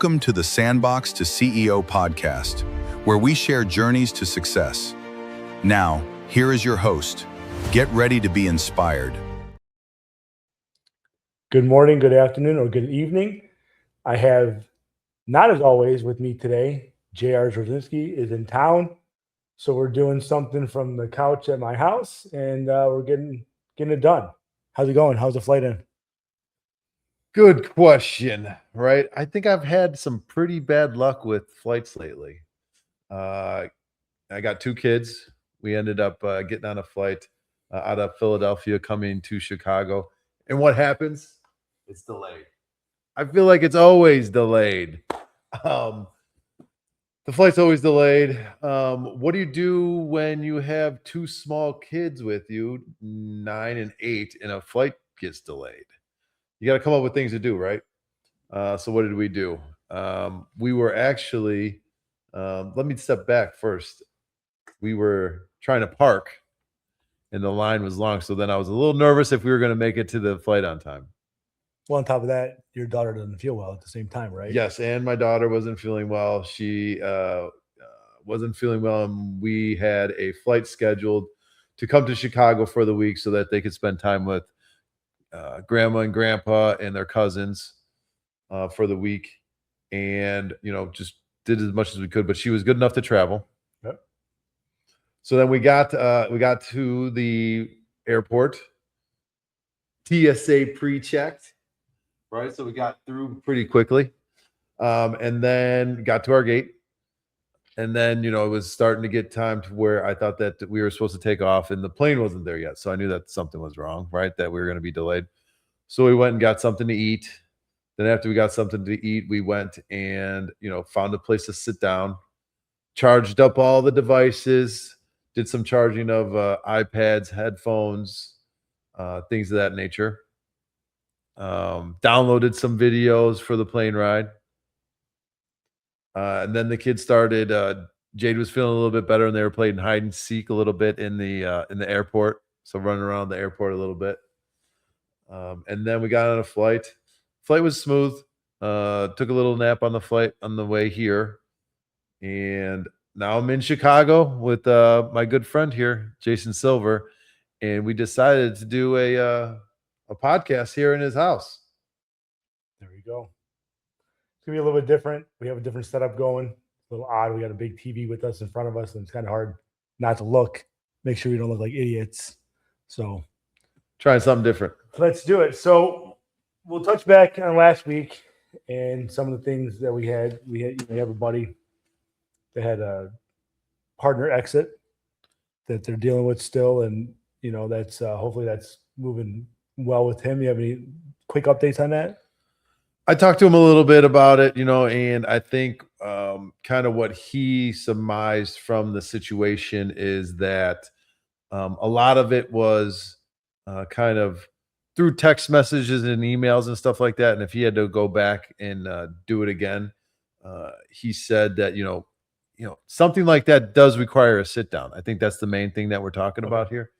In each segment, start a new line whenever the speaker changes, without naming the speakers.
Welcome to the Sandbox to CEO podcast, where we share journeys to success. Now, here is your host. Get ready to be inspired.
Good morning, good afternoon, or good evening. I have, not as always, with me today, J.R. Zerzinski is in town. So we're doing something from the couch at my house, and we're getting it done. How's it going? How's the flight in?
Good question, right? I think I've had some pretty bad luck with flights lately. I got two kids. We ended up getting on a flight out of Philadelphia coming to Chicago. And what happens? It's delayed. I feel like it's always delayed. The flight's always delayed. What do you do when you have two small kids with you, 9 and 8, and a flight gets delayed? You got to come up with things to do, right? So what did we do? We were actually, let me step back first. We were trying to park and the line was long. So then I was a little nervous if we were going to make it to the flight on time.
Well, on top of that, your daughter doesn't feel well at the same time, right?
Yes, and my daughter wasn't feeling well. She wasn't feeling well, and we had a flight scheduled to come to Chicago for the week so that they could spend time with grandma and grandpa and their cousins for the week, and just did as much as we could, but she was good enough to travel.
Yep.
So then we got to the airport, TSA pre-checked, right? So we got through pretty quickly, and then got to our gate, and then it was starting to get time to where I thought that we were supposed to take off, and the plane wasn't there yet. So I knew that something was wrong, right? That we were going to be delayed. So we went and got something to eat. Then after we got something to eat, we went and found a place to sit down, charged up all the devices, did some charging of iPads, headphones, things of that nature. Downloaded some videos for the plane ride. And then the kids started. Jade was feeling a little bit better, and they were playing hide and seek a little bit in the airport. So running around the airport a little bit. And then we got on a flight. Flight was smooth. Took a little nap on the flight on the way here, and now I'm in Chicago with my good friend here, Jason Silver, and we decided to do a podcast here in his house.
There we go. It's gonna be a little bit different. We have a different setup going. A little odd. We got a big TV with us in front of us, and it's kind of hard not to look. Make sure we don't look like idiots. So
trying something different.
Let's do it. So we'll touch back on last week and some of the things that we had. We have a buddy that had a partner exit that they're dealing with still, and that's hopefully that's moving well with him. You have any quick updates on that?
I talked to him a little bit about it, and I think kind of what he surmised from the situation is that a lot of it was kind of through text messages and emails and stuff like that. And if he had to go back and do it again, he said that, something like that does require a sit down. I think that's the main thing that we're talking about here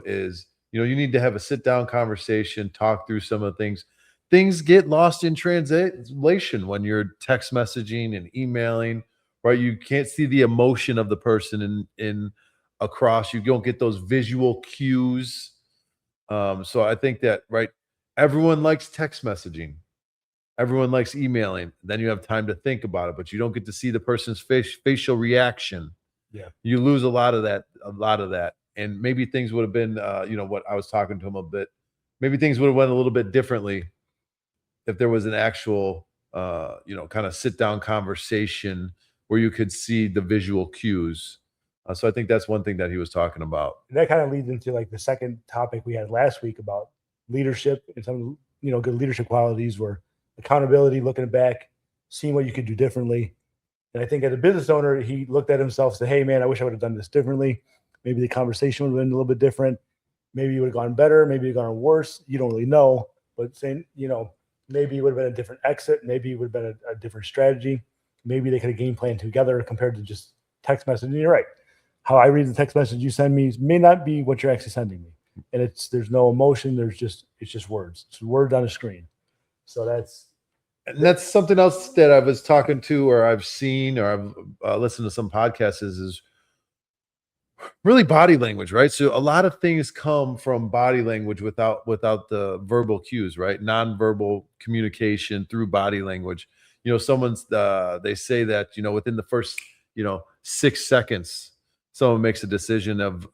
is, you need to have a sit down conversation, talk through some of the things. Things get lost in translation when you're text messaging and emailing, right? You can't see the emotion of the person in across. You don't get those visual cues. So I think that, right, everyone likes text messaging. Everyone likes emailing. Then you have time to think about it, but you don't get to see the person's facial reaction.
Yeah.
You lose a lot of that. And maybe things would have been, what I was talking to him a bit, maybe things would have went a little bit differently if there was an actual, kind of sit down conversation where you could see the visual cues. So I think that's one thing that he was talking about.
And that kind of leads into like the second topic we had last week about leadership, and some, good leadership qualities were accountability, looking back, seeing what you could do differently. And I think as a business owner, he looked at himself and said, hey man, I wish I would have done this differently. Maybe the conversation would have been a little bit different. Maybe it would have gone better. Maybe it would have gone worse. You don't really know, but saying, maybe it would have been a different exit. Maybe it would have been a different strategy. Maybe they could have game planned together compared to just text messaging. And you're right. How I read the text message you send me may not be what you're actually sending me. And there's no emotion. It's just words. It's words on a screen. So that's
And that's something else that I was talking to, or I've seen, or I've listened to some podcasts is really body language, right? So a lot of things come from body language without the verbal cues, right? Nonverbal communication through body language. Someone's they say that within the first 6 seconds, someone makes a decision of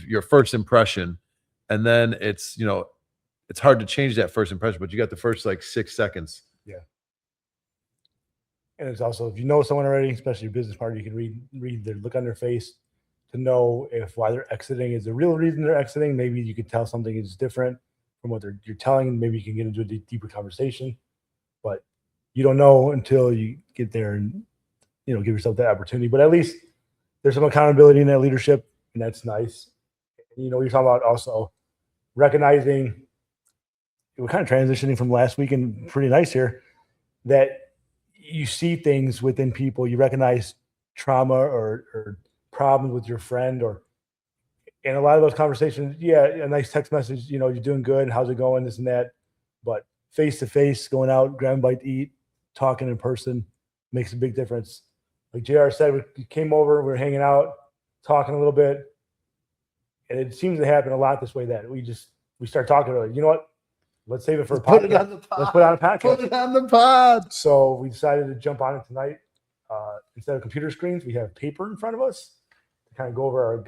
your first impression, and then it's hard to change that first impression, but you got the first like 6 seconds.
Yeah. And it's also, if you know someone already, especially your business partner, you can read their look on their face to know if why they're exiting is the real reason they're exiting. Maybe you can tell something is different from what you're telling. Maybe you can get into a deeper conversation, but you don't know until you get there and give yourself that opportunity. But at least there's some accountability in that leadership, and that's nice. You're talking about also recognizing. We're kind of transitioning from last week, and pretty nice here that you see things within people, you recognize trauma or problems with your friend, and a lot of those conversations, yeah, a nice text message, you're doing good, how's it going, this and that. But face to face, going out, grabbing a bite to eat, talking in person makes a big difference. Like JR said, we came over, we were hanging out, talking a little bit, and it seems to happen a lot this way, that we start talking about it. You know what? Let's save it for a podcast.
Put it on the pod.
Let's put it on a podcast.
Put it on the pod.
So we decided to jump on it tonight. Instead of computer screens, we have paper in front of us to kind of go over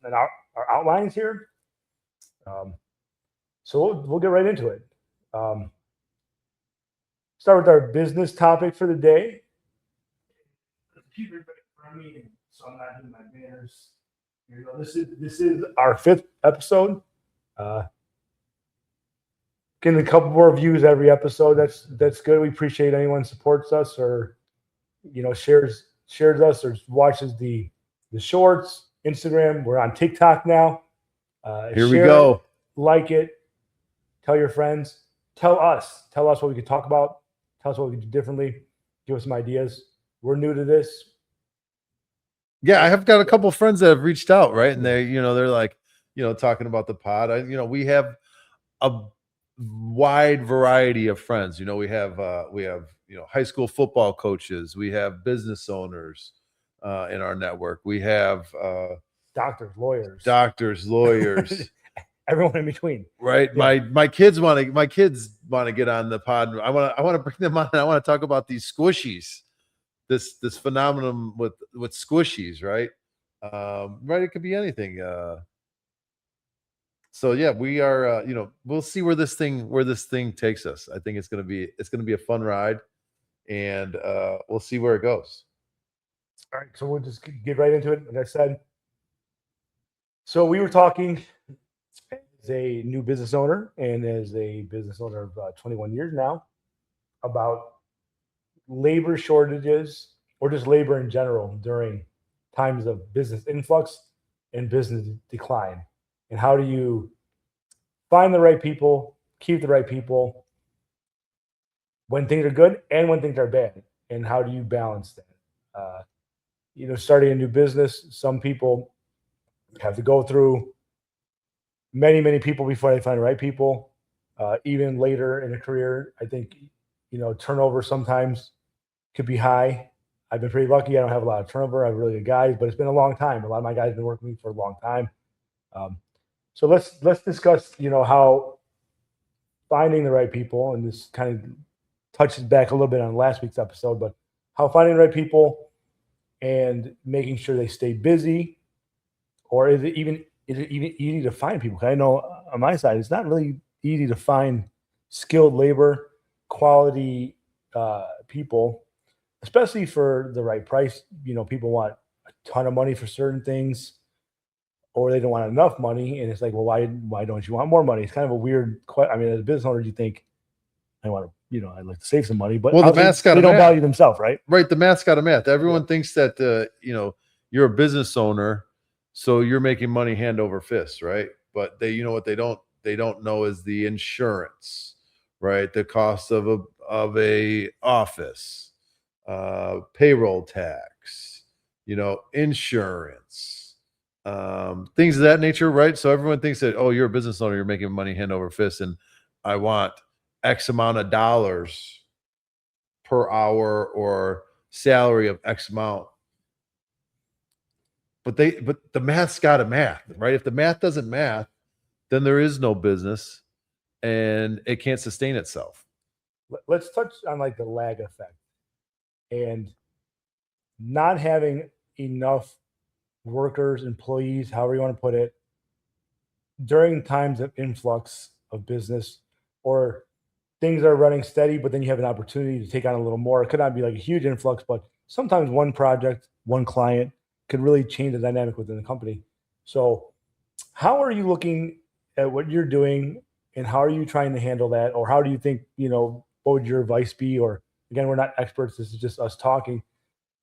our outlines here. So we'll get right into it. Start with our business topic for the day. The computer in front of me, so I'm not doing my banners. Here you go. This is our 5th episode. Getting a couple more views every episode. That's good. We appreciate anyone supports us or shares us or watches the shorts. Instagram. We're on TikTok now.
Here we go.
Like it. Tell your friends. Tell us what we could talk about. Tell us what we could do differently. Give us some ideas. We're new to this.
Yeah, I have got a couple friends that have reached out, right? And they're like, talking about the pod. We have a wide variety of friends. We have high school football coaches. We have business owners in our network. We have
doctors, lawyers, everyone in between.
Right. Yeah. My kids want to get on the pod. I want to bring them on. I want to talk about these squishies. This phenomenon with squishies, right? Right. It could be anything. So yeah, we are. We'll see where this thing takes us. I think it's gonna be a fun ride, and we'll see where it goes.
All right, so we'll just get right into it. Like I said, so we were talking as a new business owner and as a business owner of 21 years now about labor shortages or just labor in general during times of business influx and business decline. And how do you find the right people, keep the right people when things are good and when things are bad? And how do you balance that? Starting a new business, some people have to go through many, many people before they find the right people. Even later in a career, I think, turnover sometimes could be high. I've been pretty lucky. I don't have a lot of turnover. I have really good guys, but it's been a long time. A lot of my guys have been working with me for a long time. So let's discuss, how finding the right people, and this kind of touches back a little bit on last week's episode, but how finding the right people and making sure they stay busy, or is it even easy to find people? Because I know on my side, it's not really easy to find skilled labor, quality people, especially for the right price. People want a ton of money for certain things, or they don't want enough money, and it's like, well, why don't you want more money? It's kind of a weird question. I mean, as a business owner, you think, I want to, I'd like to save some money, but
the math's got
they don't value themselves, right?
Right, the math's got a math. Everyone thinks that you're a business owner, so you're making money hand over fist, right? But what they don't know is the insurance, right? The cost of a office, payroll tax, insurance, things of that nature, right? So everyone thinks that, oh, you're a business owner, you're making money hand over fist, and I want X amount of dollars per hour or salary of X amount. But the math's got to math, right? If the math doesn't math, then there is no business and it can't sustain itself.
Let's touch on like the lag effect and not having enough workers, employees, however you want to put it, during times of influx of business, or things are running steady, but then you have an opportunity to take on a little more. It could not be like a huge influx, but sometimes one project, one client could really change the dynamic within the company. So how are you looking at what you're doing and how are you trying to handle that? Or how do you think, what would your advice be? Or again, we're not experts. This is just us talking,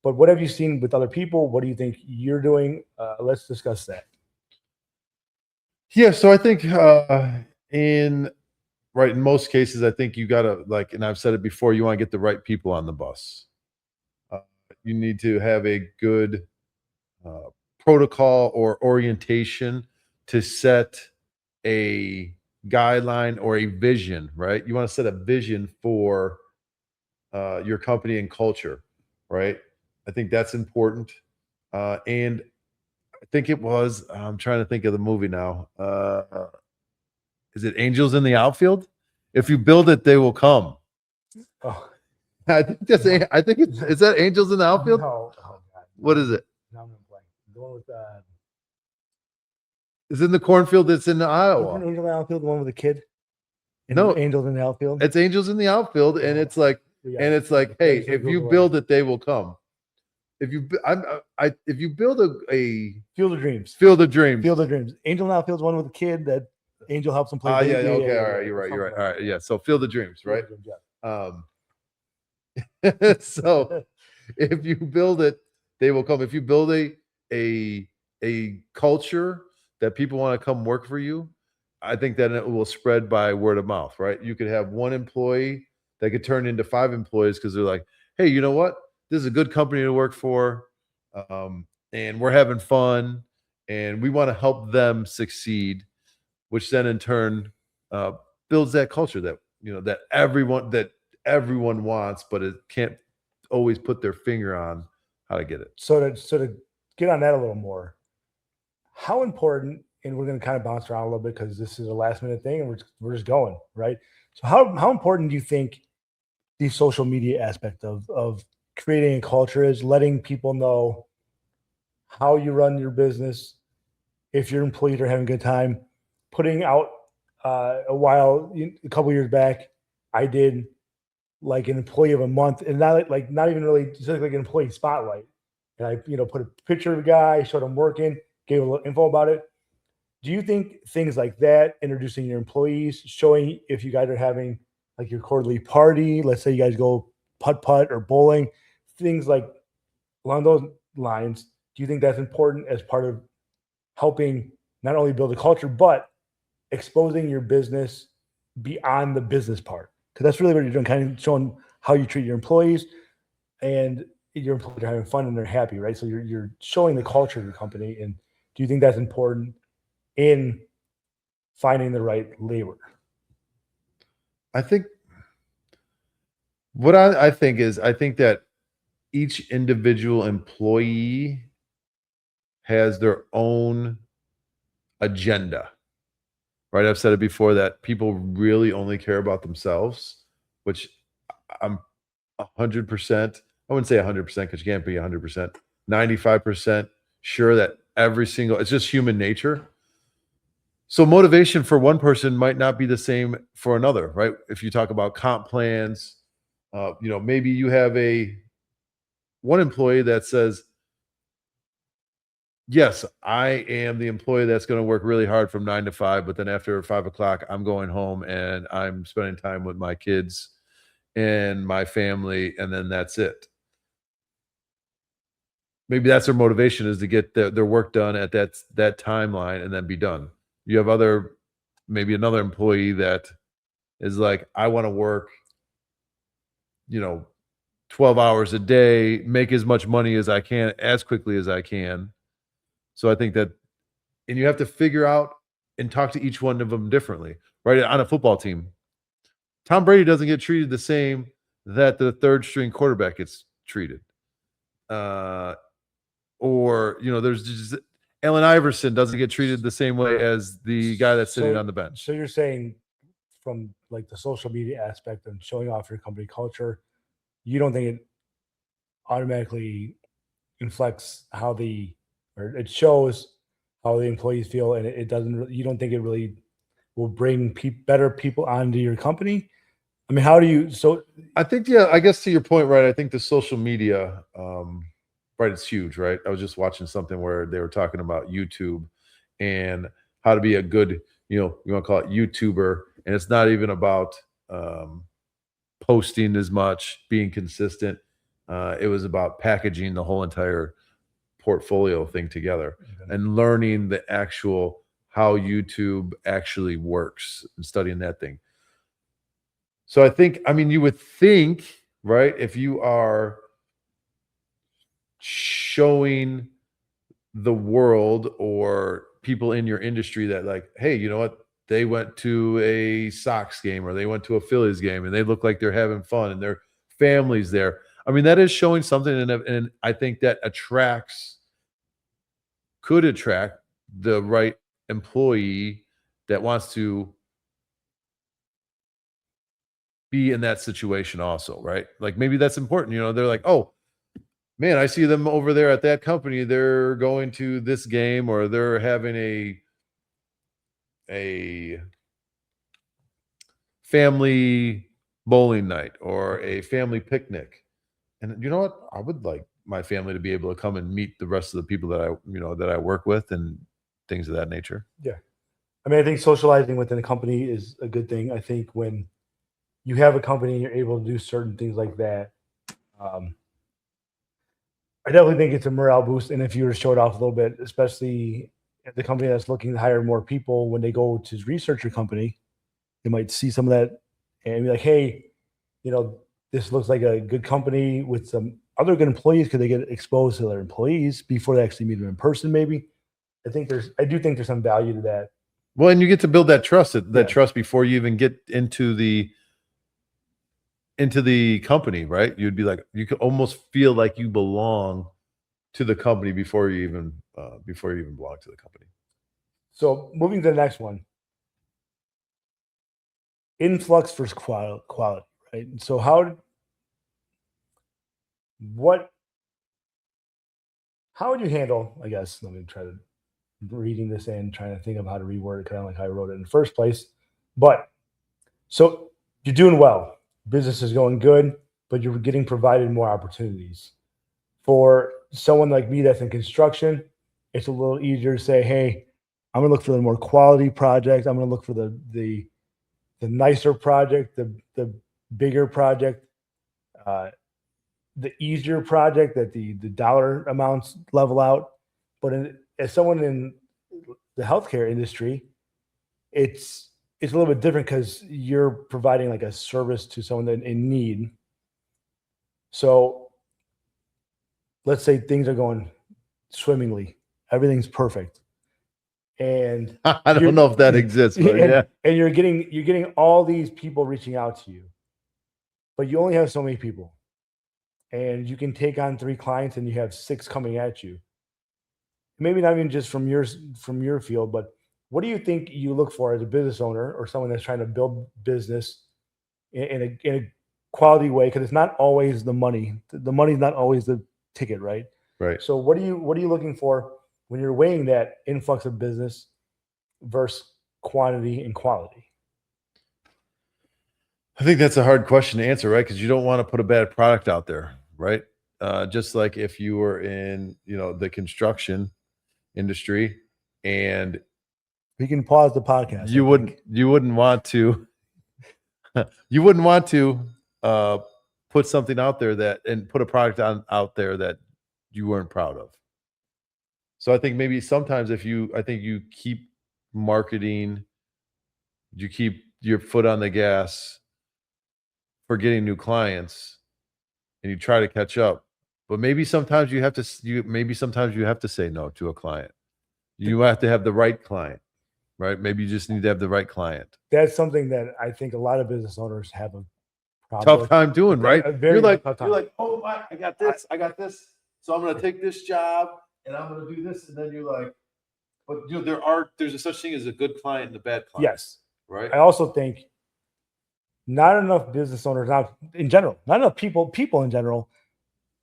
but what have you seen with other people? What do you think you're doing? Let's discuss that.
Yeah. So I think, in most cases, I think you gotta, like, and I've said it before, you want to get the right people on the bus. You need to have a good protocol or orientation to set a guideline or a vision, right? You want to set a vision for your company and culture, right? I think that's important. And I think I'm trying to think of the movie now. Is it Angels in the Outfield? If you build it, they will come.
Oh,
I think is that Angels in the Outfield?
no. Oh, God.
What is it?
No, I'm blank. The one with
It's in the cornfield that's in
Isn't
Iowa.
Angel in the Outfield the one with the kid?
No.
Angels in the Outfield.
It's Angels in the Outfield, and it's like, hey, if you build it, they will come. If you build a
Field of Dreams.
Field of Dreams.
Field of Dreams. Angel in the Outfield is one with the kid that Angel helps him play.
Yeah, okay, all right, you're right. All right, yeah. So Field of Dreams, right? So if you build it, they will come. If you build a culture that people want to come work for you, I think that it will spread by word of mouth, right? You could have one employee that could turn into 5 employees because they're like, hey, you know what? This is a good company to work for, and we're having fun, and we want to help them succeed, which then in turn builds that culture that that everyone wants, but it can't always put their finger on how to get it.
So to get on that a little more, how important, and we're going to kind of bounce around a little bit because this is a last minute thing and we're just going, right? So how important do you think the social media aspect of creating a culture is, letting people know how you run your business, if your employees are having a good time, putting out a couple years back, I did like an employee of a month, and not even really just like an employee spotlight. And I, put a picture of a guy, showed him working, gave a little info about it. Do you think things like that, introducing your employees, showing if you guys are having like your quarterly party, let's say you guys go putt or bowling, things like along those lines, do you think that's important as part of helping not only build a culture, but exposing your business beyond the business part? Because that's really what you're doing, kind of showing how you treat your employees, and your employees are having fun and they're happy, right? So you're showing the culture of your company. And do you think that's important in finding the right labor?
I think what I think is, I think that each individual employee has their own agenda, right? I've said it before that people really only care about themselves, which I'm 100%, I wouldn't say 100% because you can't be 100%, 95% sure that it's just human nature. So motivation for one person might not be the same for another, right? If you talk about comp plans, maybe you have one employee that says, yes, I am the employee that's going to work really hard from 9 to 5, but then after 5 o'clock, I'm going home and I'm spending time with my kids and my family, and then that's it. Maybe that's their motivation, is to get their work done at that timeline and then be done. You have maybe another employee that is like, I want to work, 12 hours a day, make as much money as I can, as quickly as I can. So I think that, and you have to figure out and talk to each one of them differently, right? On a football team, Tom Brady doesn't get treated the same that the third string quarterback gets treated. Or, there's just Allen Iverson doesn't get treated the same way as the guy that's sitting on the bench.
So you're saying from like the social media aspect and showing off your company culture, you don't think it automatically inflects or it shows how the employees feel, and it doesn't. You don't think it really will bring better people onto your company? I mean, how do you? So
I think, yeah, I guess to your point, right? I think the social media, right, it's huge, right? I was just watching something where they were talking about YouTube and how to be a good, you want to call it YouTuber, and it's not even about posting as much, being consistent. It was about packaging the whole entire portfolio thing together and learning the actual how YouTube actually works and studying that thing. So I think, you would think, right, if you are showing the world or people in your industry that, like, hey, you know what? They went to a Sox game or they went to a Phillies game and they look like they're having fun and their family's there. That is showing something, and I think that could attract the right employee that wants to be in that situation also, right? Like, maybe that's important. They're like, oh man, I see them over there at that company. They're going to this game, or they're having a family bowling night or a family picnic. And you know what? I would like my family to be able to come and meet the rest of the people that I work with and things of that nature.
Yeah. I think socializing within a company is a good thing. I think when you have a company and you're able to do certain things like that, I definitely think it's a morale boost. And if you were to show it off a little bit, especially at the company that's looking to hire more people, when they go to research your company, they might see some of that and be like, hey, this looks like a good company with some other good employees. Could they get exposed to their employees before they actually meet them in person? Maybe. I do think there's some value to that.
Well, and you get to build that trust trust before you even get into the company, right? You'd be like, you could almost feel like you belong to the company before you even belong to the company.
So moving to the next one, influx versus quality, right? So how would you handle, I guess, let me try to reading this and trying to think of how to reword it, kind of like how I wrote it in the first place. But so you're doing well, business is going good, but you're getting provided more opportunities. For someone like me that's in construction, it's a little easier to say, hey, I'm going to look for the more quality project. I'm going to look for the nicer project, the bigger project, the easier project that the dollar amounts level out. But as someone in the healthcare industry, it's a little bit different because you're providing like a service to someone in need. So let's say things are going swimmingly, everything's perfect, and
I don't know if that exists, but
and you're getting all these people reaching out to you, but you only have so many people, and you can take on 3 clients, and you have 6 coming at you. Maybe not even just from your field, but what do you think you look for as a business owner or someone that's trying to build business in a quality way? Because it's not always the money. The money's not always the ticket, right?
Right.
So what are you looking for when you're weighing that influx of business versus quantity and quality?
I think that's a hard question to answer, right? Because you don't want to put a bad product out there, right? Just like if you were in, the construction industry, and
we can pause the podcast.
You wouldn't want to put something out there and put a product out there that you weren't proud of. So I think maybe sometimes I think you keep marketing, you keep your foot on the gas for getting new clients, and you try to catch up. But maybe sometimes you have to say no to a client. You have to have the right client. right? Maybe you just need to have the right client.
That's something that I think a lot of business owners have a problem
Tough
with.
time doing, right?
A very tough time.
You're like, oh my, I got this, so I'm gonna take this job and I'm gonna do this, and then you're like, but you know, there's a such thing as a good client and a bad client.
Yes.
Right.
I also think not enough business owners, not enough people in general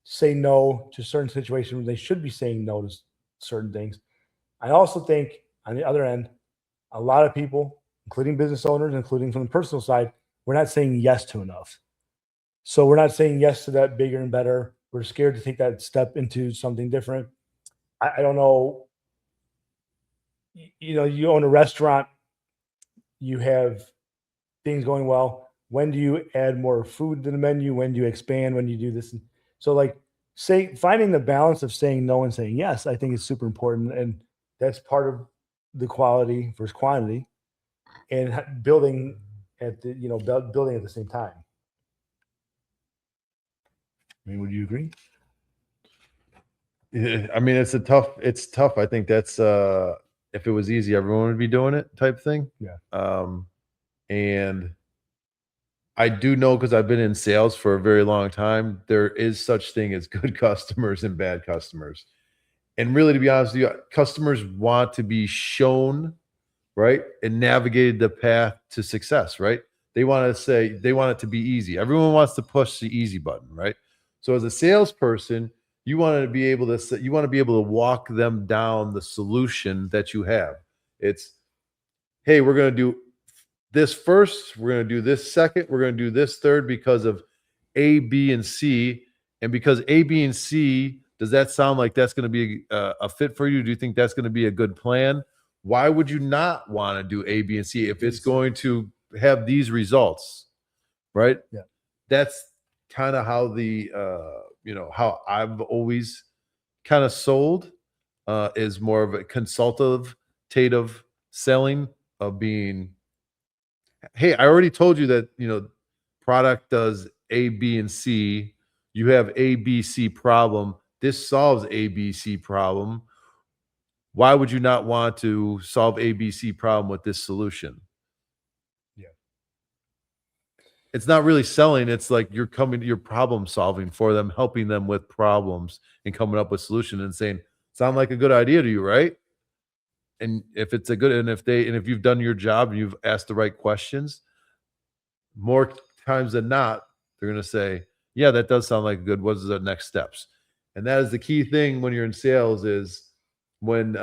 say no to certain situations when they should be saying no to certain things. I also think on the other end, a lot of people, including business owners, including from the personal side, we're not saying yes to enough. So we're not saying yes to that bigger and better. We're scared to take that step into something different. I don't know. You know, you own a restaurant, you have things going well. When do you add more food to the menu? When do you expand? When do you do this? So, like, finding the balance of saying no and saying yes, I think is super important, and that's part of the quality versus quantity, and building at the building at the same time. I mean, would you agree?
Yeah, I mean, it's tough. I think that's if it was easy, everyone would be doing it type thing.
Yeah.
And I do know, because I've been in sales for a very long time, there is such thing as good customers and bad customers. And really, to be honest with you, customers want to be shown, right, and navigated the path to success, right? They want it to be easy. Everyone wants to push the easy button, right? So as a salesperson, you want to be able to walk them down the solution that you have. It's, hey, we're going to do this first, we're going to do this second, we're going to do this third because of A, B, and C. And because A, B, and C, does that sound like that's going to be a fit for you? Do you think that's going to be a good plan? Why would you not want to do A, B, and C if it's going to have these results, right?
Yeah.
That's kind of how how I've always kind of sold, is more of a consultative selling, of being, hey, I already told you that, product does A, B, and C. You have A, B, C problem. This solves A, B, C problem. Why would you not want to solve A, B, C problem with this solution?
Yeah.
It's not really selling. It's like you're problem solving for them, helping them with problems and coming up with solution and saying, sound like a good idea to you, right? And if it's if you've done your job and you've asked the right questions, more times than not, they're going to say, yeah, that does sound like good. What's the next steps? And that is the key thing when you're in sales, is when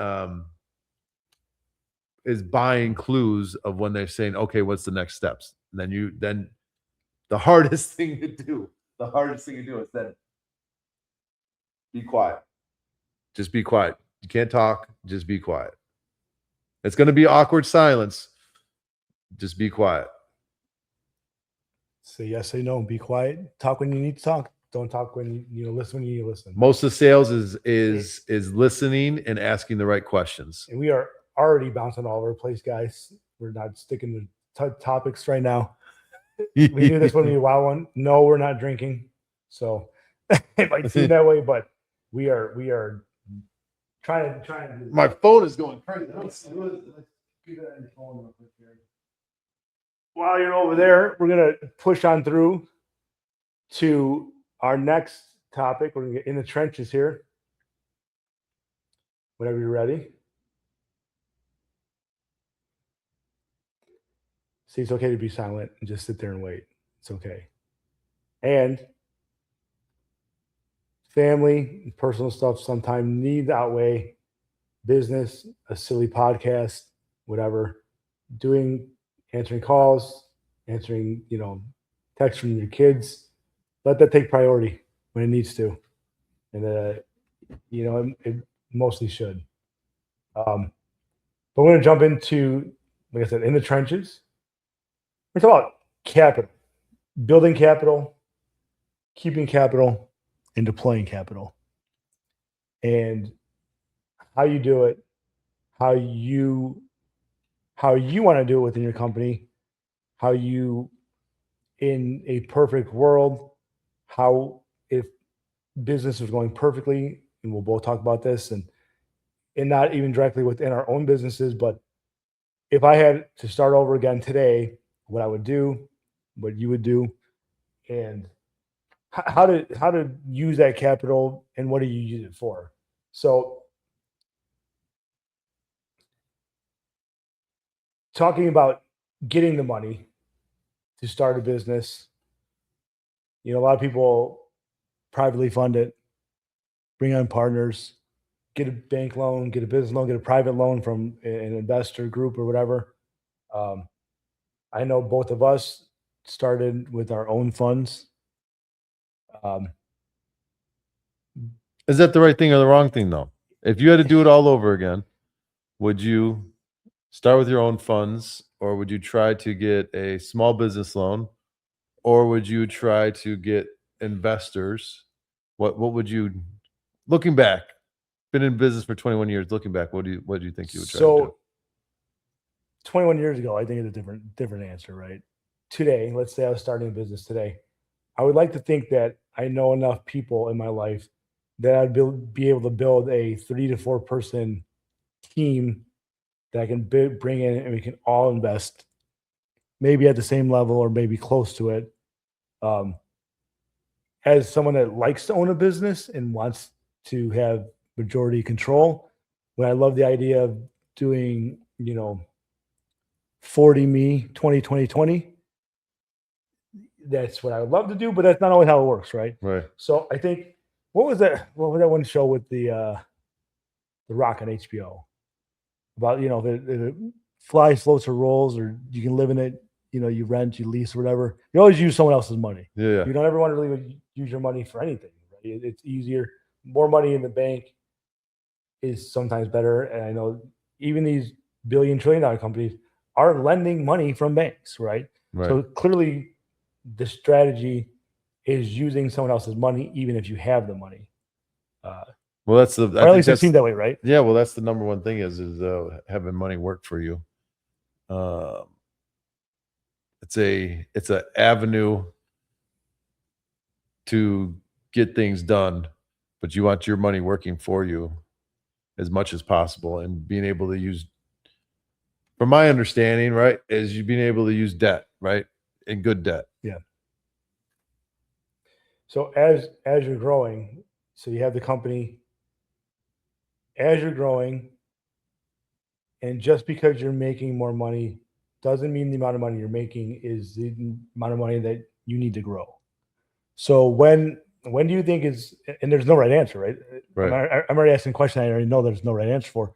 is buying clues of when they're saying, okay, what's the next steps? And then the hardest thing to do is then be quiet. Just be quiet. You can't talk. Just be quiet. It's going to be awkward silence. Just be quiet.
Say yes, say no, be quiet. Talk when you need to talk. Don't talk when you listen when you need to listen.
Most of sales is listening and asking the right questions.
And we are already bouncing all over the place, guys. We're not sticking to topics right now. We knew this would be a wild one. No, we're not drinking. So it might seem that way, but we are trying to do.
My phone is going crazy.
Let's do that on your phone real quick here. While you're over there, we're gonna push on through to our next topic. We're gonna get in the trenches here. Whenever you're ready. See, it's okay to be silent and just sit there and wait. It's okay. And family and personal stuff sometimes need to outweigh business, a silly podcast, whatever. Answering calls, answering, texts from your kids. Let that take priority when it needs to. And, it mostly should. But we're going to jump into, like I said, in the trenches. We're talking about capital, building capital, keeping capital, and deploying capital. And how you do it, how you want to do it within your company, how you, in a perfect world, how if business is going perfectly, and we'll both talk about this, and not even directly within our own businesses, but if I had to start over again today, what I would do, what you would do, and how to use that capital and what do you use it for? So talking about getting the money to start a business, a lot of people privately fund it, bring on partners, get a bank loan, get a business loan, get a private loan from an investor group or whatever. Um, I know both of us started with our own funds. Um,
Is that the right thing or the wrong thing, though? If you had to do it all over again, would you start with your own funds, or would you try to get a small business loan, or would you try to get investors? What would you, looking back, been in business for 21 years, looking back, what do you think you would try to do?
so 21 years ago, I think it's a different answer, right? Today, let's say I was starting a business today. I would like to think that I know enough people in my life that I'd be able to build a 3 to 4 person team that I can bring in and we can all invest maybe at the same level or maybe close to it. Um, as someone that likes to own a business and wants to have majority control, when I love the idea of doing, 40 me, 20, 20, 20, that's what I would love to do, but that's not always how it works, right?
Right.
So I think what was that one show with the Rock on HBO about the flies, floats, or rolls, or you can live in it, you rent, you lease, or whatever. You always use someone else's money.
Yeah.
You don't ever want to really use your money for anything. Right? It's easier. More money in the bank is sometimes better. And I know even these billion-trillion-dollar companies are lending money from banks, right? So clearly the strategy is using someone else's money, even if you have the money.
Well, that's the,
or at least it seemed that way, right?
yeah. Well, that's the number one thing is having money work for you. It's a avenue to get things done, but you want your money working for you as much as possible and being able to use, from my understanding, right, is you being able to use debt, right, and good debt.
Yeah. So as you're growing, so you have the company, as you're growing, and just because you're making more money doesn't mean the amount of money you're making is the amount of money that you need to grow. So when do you think is, and there's no right answer, right?
Right.
I'm already asking a question I already know there's no right answer for,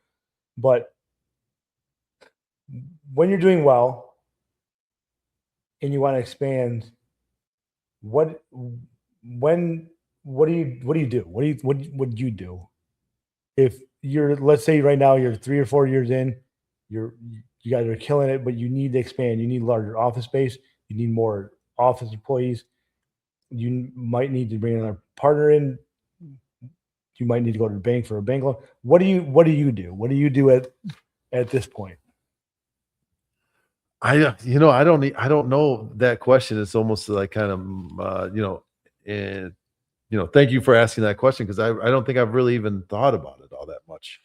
but when you're doing well and you want to expand, what do you do? What would you do? If you're, let's say right now you're 3 or 4 years in, you guys are killing it, but you need to expand. You need larger office space. You need more office employees. You might need to bring another partner in. You might need to go to the bank for a bank loan. What do you do? What do you do at this point?
I don't know that question. It's almost like kind of and thank you for asking that question, because I don't think I've really even thought about it all that much.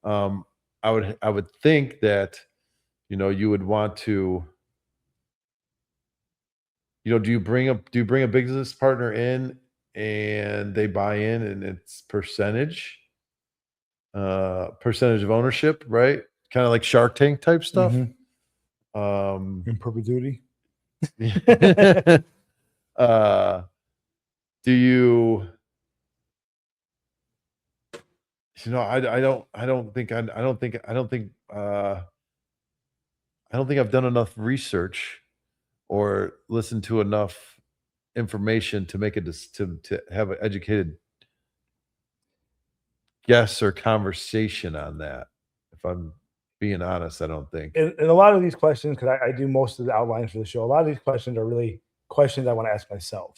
I would think that you would want to, do you bring a business partner in and they buy in and it's percentage of ownership, right? Kind of like Shark Tank type stuff.
In perpetuity.
Do you, I don't think I've done enough research or listened to enough information to make to have an educated guess or conversation on that. If I'm being honest, I don't think.
And a lot of these questions, because I do most of the outlines for the show, a lot of these questions are really questions I want to ask myself.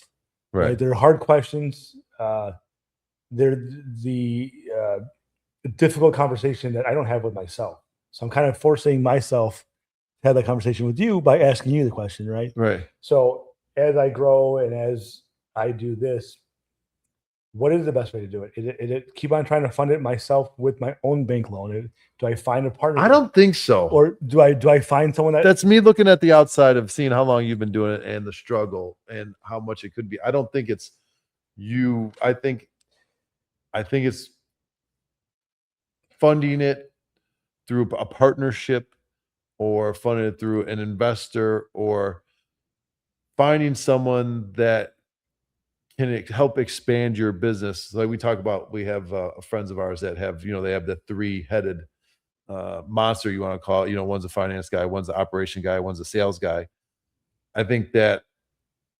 Right? They're hard questions. They're the difficult conversation that I don't have with myself. So I'm kind of forcing myself to have that conversation with you by asking you the question, right?
Right.
So as I grow and as I do this, What is the best way to do it? Is it keep on trying to fund it myself with my own bank loan? Do I find a partner?
I don't think so.
Or do I find someone
that's me looking at the outside of seeing how long you've been doing it and the struggle and how much it could be. I don't think it's you. I think it's funding it through a partnership or funding it through an investor or finding someone that can help expand your business. Like we talk about, we have friends of ours that have, they have the three-headed monster, you want to call it. One's a finance guy, one's the operation guy, one's a sales guy. I think that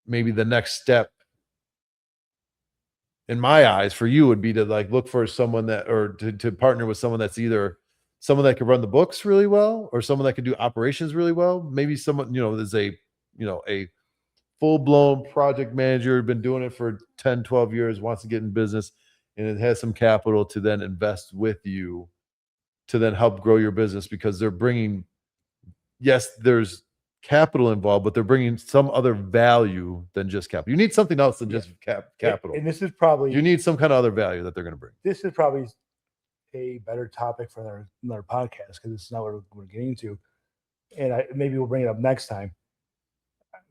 maybe the next step in my eyes for you would be to like look for someone that, or to partner with someone that's either someone that could run the books really well or someone that could do operations really well. Maybe someone, is a full-blown project manager, been doing it for 10, 12 years, wants to get in business, and it has some capital to then invest with you to then help grow your business, because they're bringing, yes, there's capital involved, but they're bringing some other value than just capital. You need something else than just capital.
And this is probably,
you need some kind of other value that they're going to bring.
This is probably a better topic for another podcast, because this is not what we're getting to. And maybe we'll bring it up next time.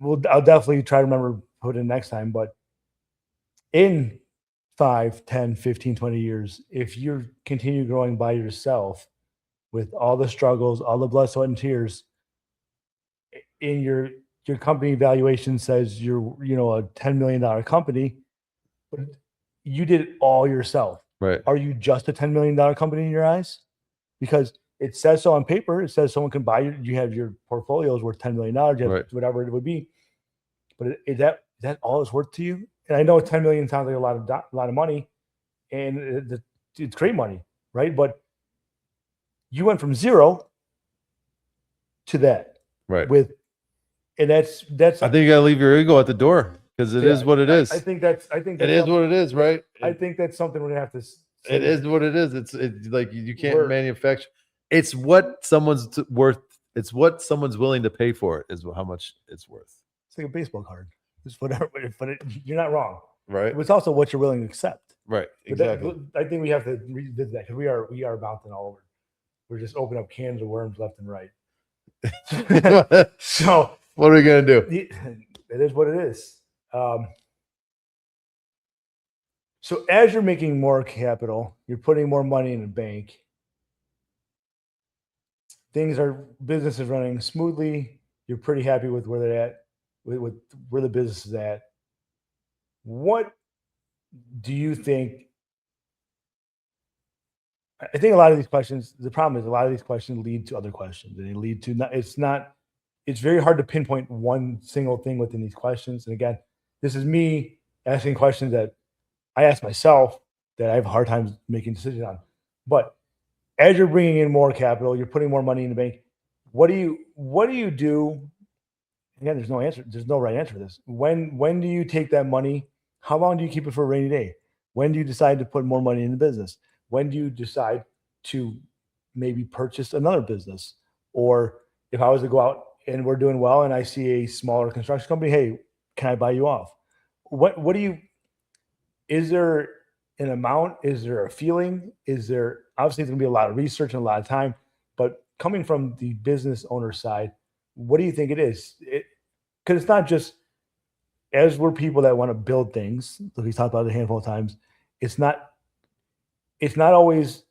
I'll definitely try to remember to put it in next time. But in 5, 10, 15, 20 years, if you continue growing by yourself with all the struggles, all the blood, sweat, and tears, in your company valuation says you're a $10 million company, but you did it all yourself.
Right.
Are you just a $10 million company in your eyes? Because it says so on paper. It says someone can buy you have your portfolios worth $10 million,
right,
whatever it would be. But is that all it's worth to you? And I know 10 million sounds like a lot of money, and it's great money, right? But you went from zero to that,
right?
And that's.
I think you gotta leave your ego at the door, because it is what it is.
I think it
is what it is, right?
I think that's something we're gonna have to.
It is what it is. It's like you can't manufacture. It's what someone's worth. It's what someone's willing to pay for it is how much it's worth.
It's like a baseball card. It's whatever, but you're not wrong,
right?
It's also what you're willing to accept,
right? Exactly.
I think we have to revisit that, because we are bouncing all over. We're just opening up cans of worms left and right. So
what are we gonna do?
It is what it is. So as you're making more capital, you're putting more money in the bank. Business is running smoothly. You're pretty happy with where they're at, with where the business is at. What do you think? I think a lot of these questions, the problem is a lot of these questions lead to other questions, and they lead to it's very hard to pinpoint one single thing within these questions. And again, this is me asking questions that I ask myself that I have a hard time making decisions on. But as you're bringing in more capital, you're putting more money in the bank. What do you do? Again, there's no answer. There's no right answer to this. When do you take that money? How long do you keep it for a rainy day? When do you decide to put more money in the business? When do you decide to maybe purchase another business? Or if I was to go out and we're doing well and I see a smaller construction company, hey, can I buy you off? What do you, is there an amount? Is there a feeling? Is there, obviously it's gonna be a lot of research and a lot of time, but coming from the business owner side, what do you think it is? Because it's not just, as we're people that want to build things, like we talked about it a handful of times, it's not always,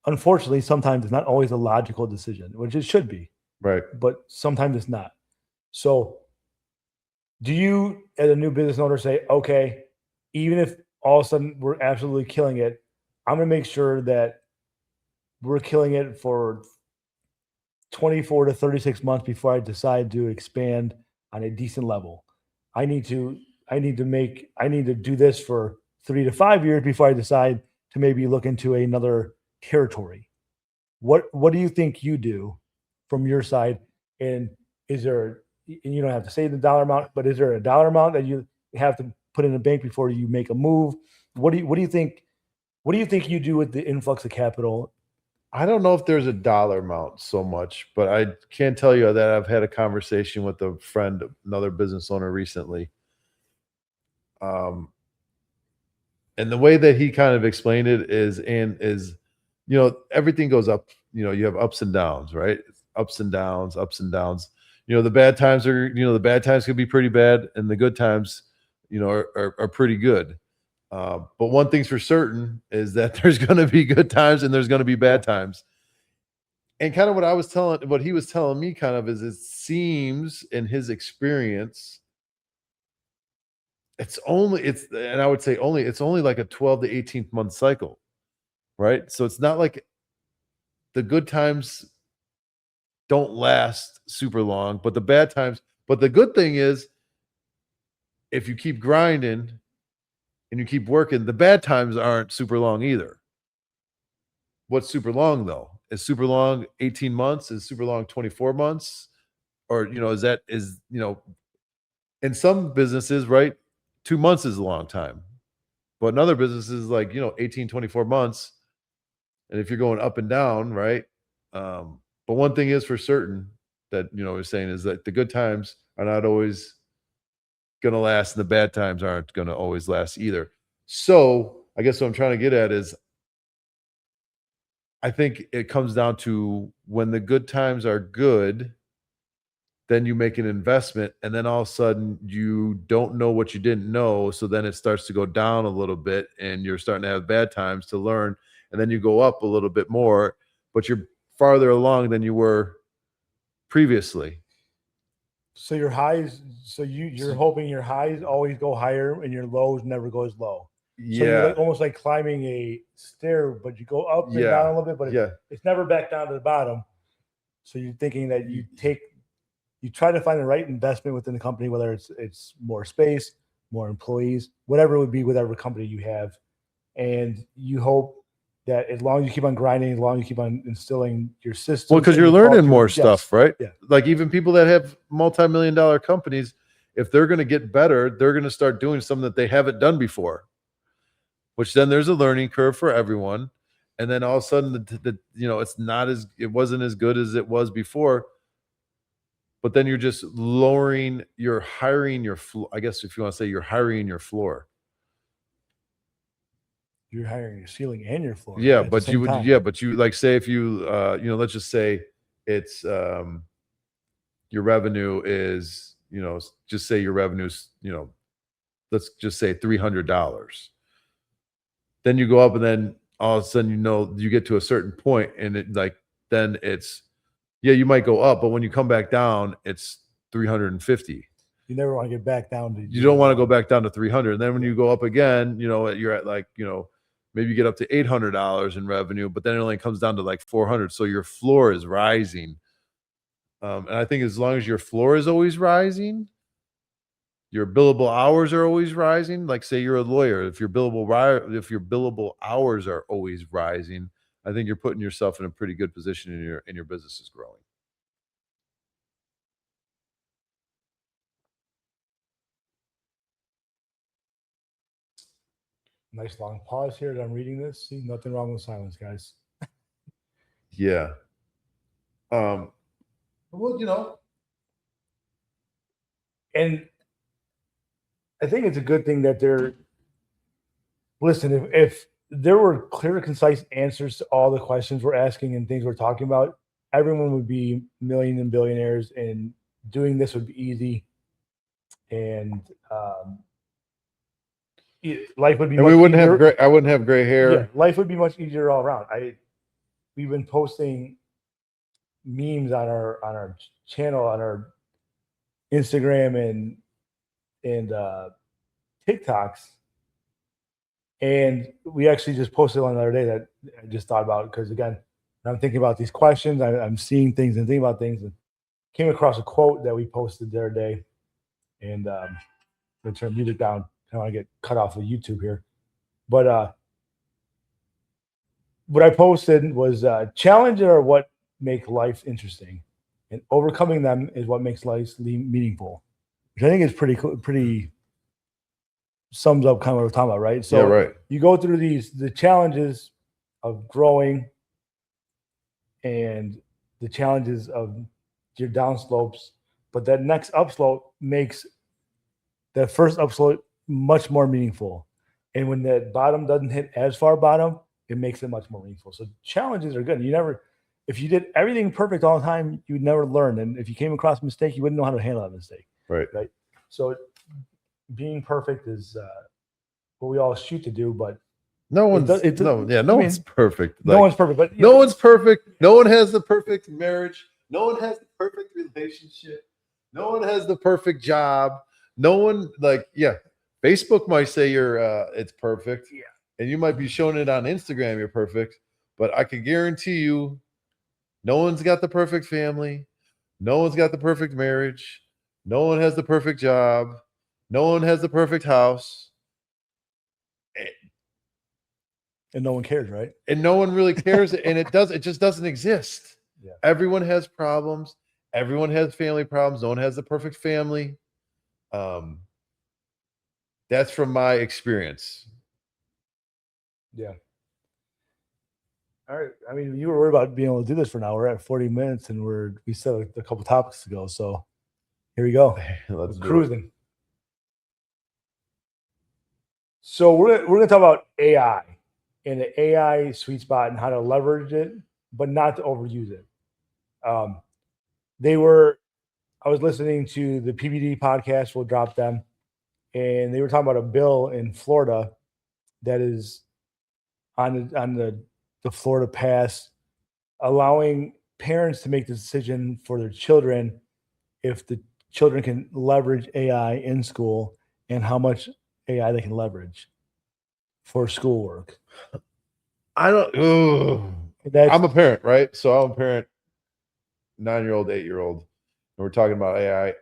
unfortunately, sometimes it's not always a logical decision, which it should be.
Right.
But sometimes it's not. So do you, as a new business owner, say, okay, even if all of a sudden we're absolutely killing it, I'm going to make sure that we're killing it for 24 to 36 months before I decide to expand on a decent level. I need to do this for 3 to 5 years before I decide to maybe look into another territory. What do you think you do from your side? And is there, and you don't have to say the dollar amount, but is there a dollar amount that you have to put in the bank before you make a move? What do you think you do with the influx of capital?
I don't know if there's a dollar amount so much, but I can tell you that I've had a conversation with a friend, another business owner recently. And And the way that he kind of explained it is, everything goes up. You have ups and downs, right? Ups and downs, ups and downs. The bad times the bad times can be pretty bad, and the good times, are pretty good. But one thing's for certain is that there's going to be good times and there's going to be bad times. And kind of what he was telling me kind of is, it seems in his experience, it's only like a 12 to 18 month cycle, right? So it's not like the good times don't last super long, but the good thing is, if you keep grinding and you keep working, the bad times aren't super long either. What's super long though? Is super long 18 months? Is super long 24 months? Or, in some businesses, right, 2 months is a long time. But in other businesses, like, 18, 24 months. And if you're going up and down, right? But one thing is for certain that, we're saying is that the good times are not always going to last, and the bad times aren't going to always last either. So I guess what I'm trying to get at is, I think it comes down to, when the good times are good, then you make an investment, and then all of a sudden you don't know what you didn't know. So then it starts to go down a little bit, and you're starting to have bad times to learn. And then you go up a little bit more, but you're farther along than you were previously.
So your highs, you're hoping your highs always go higher and your lows never go as low. So you're almost like climbing a stair, but you go up and down a little bit, but it's never back down to the bottom. So you're thinking that you try to find the right investment within the company, whether it's more space, more employees, whatever it would be, whatever company you have. And you hope that as long as you keep on grinding, as long as you keep on instilling your system.
Well, because you're learning more stuff, right?
Yeah.
Like, even people that have multi-million-dollar companies, if they're going to get better, they're going to start doing something that they haven't done before, which then there's a learning curve for everyone. And then all of a sudden, it wasn't as good as it was before. But then you're just hiring your floor. I guess if you want to say, you're hiring your floor.
You're hiring your ceiling and your floor.
Yeah, but you like, say if you let's just say it's your revenue is, just say your revenue's, let's just say $300. Then you go up, and then all of a sudden, you get to a certain point, and then it's, you might go up, but when you come back down, it's 350.
You never want to get back down to.
You don't want to go back down to 300. And then when you go up again, you're at like, maybe you get up to $800 in revenue, but then it only comes down to like 400. So your floor is rising. And I think as long as your floor is always rising, your billable hours are always rising. Like, say you're a lawyer, if your billable hours are always rising, I think you're putting yourself in a pretty good position, and your business is growing.
Nice long pause here that I'm reading this. See, nothing wrong with silence, guys.
Yeah. Well,
and I think it's a good thing that listen, if there were clear, concise answers to all the questions we're asking and things we're talking about, everyone would be million and billionaires, and doing this would be easy. And life would be.
And I wouldn't have gray hair.
Yeah, life would be much easier all around. We've been posting memes on our channel, on our Instagram and TikToks, and we actually just posted one the other day that I just thought about, because again, I'm thinking about these questions, I'm seeing things and thinking about things, and came across a quote that we posted the other day, and I'm gonna turn music down. I don't want to get cut off of YouTube here, but what I posted was challenges are what make life interesting, and overcoming them is what makes life meaningful. Which I think is pretty sums up kind of what we're talking about, right? So
right.
You go through the challenges of growing and the challenges of your downslopes, but that next upslope makes that first upslope much more meaningful. And when that bottom doesn't hit as far bottom, it makes it much more meaningful. So challenges are good. If you did everything perfect all the time, you would never learn. And if you came across a mistake, you wouldn't know how to handle that mistake.
Right.
So being perfect is what we all shoot to do, but
no one's perfect.
No one's perfect, but
no one's perfect. No one has the perfect marriage. No one has the perfect relationship. No one has the perfect job. No one Facebook might say it's perfect.
Yeah.
And you might be showing it on Instagram, you're perfect. But I can guarantee you, no one's got the perfect family. No one's got the perfect marriage. No one has the perfect job. No one has the perfect house.
And no one cares, right?
And no one really cares. And it just doesn't exist.
Yeah.
Everyone has problems. Everyone has family problems. No one has the perfect family. That's from my experience.
Yeah. All right. I mean, you were worried about being able to do this for an hour. We're at 40 minutes, and we said a couple topics to go. So here we go.
Let's
cruising. So we're going to talk about AI and the AI sweet spot and how to leverage it, but not to overuse it. I was listening to the PBD podcast. We'll drop them, and they were talking about a bill in Florida that is on the Florida pass, allowing parents to make the decision for their children if the children can leverage AI in school and how much AI they can leverage for schoolwork.
I'm a parent, right? So I'm a parent, 9-year-old, 8-year-old, and we're talking about AI.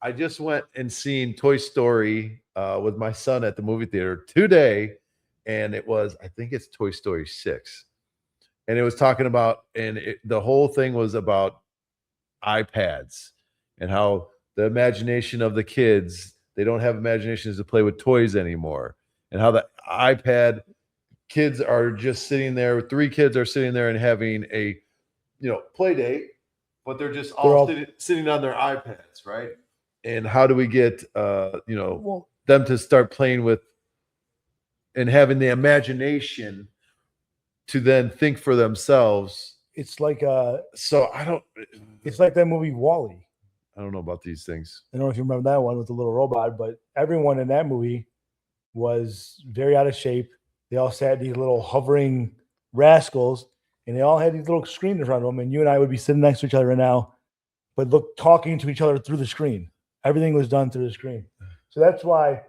I just went and seen Toy Story with my son at the movie theater today, and I think it's Toy Story 6. And it was talking about, the whole thing was about iPads and how the imagination of the kids, they don't have imaginations to play with toys anymore, and how the iPad kids are just sitting there. 3 kids are sitting there and having a play date, but they're just all sitting on their iPads, right? And how do we get them to start playing with and having the imagination to then think for themselves?
It's like
it's
like that movie WALL-E.
I don't know about these things.
I don't know if you remember that one with the little robot, but everyone in that movie was very out of shape. They all sat these little hovering rascals, and they all had these little screens in front of them. And you and I would be sitting next to each other right now, but talking to each other through the screen. Everything was done through the screen. So that's why,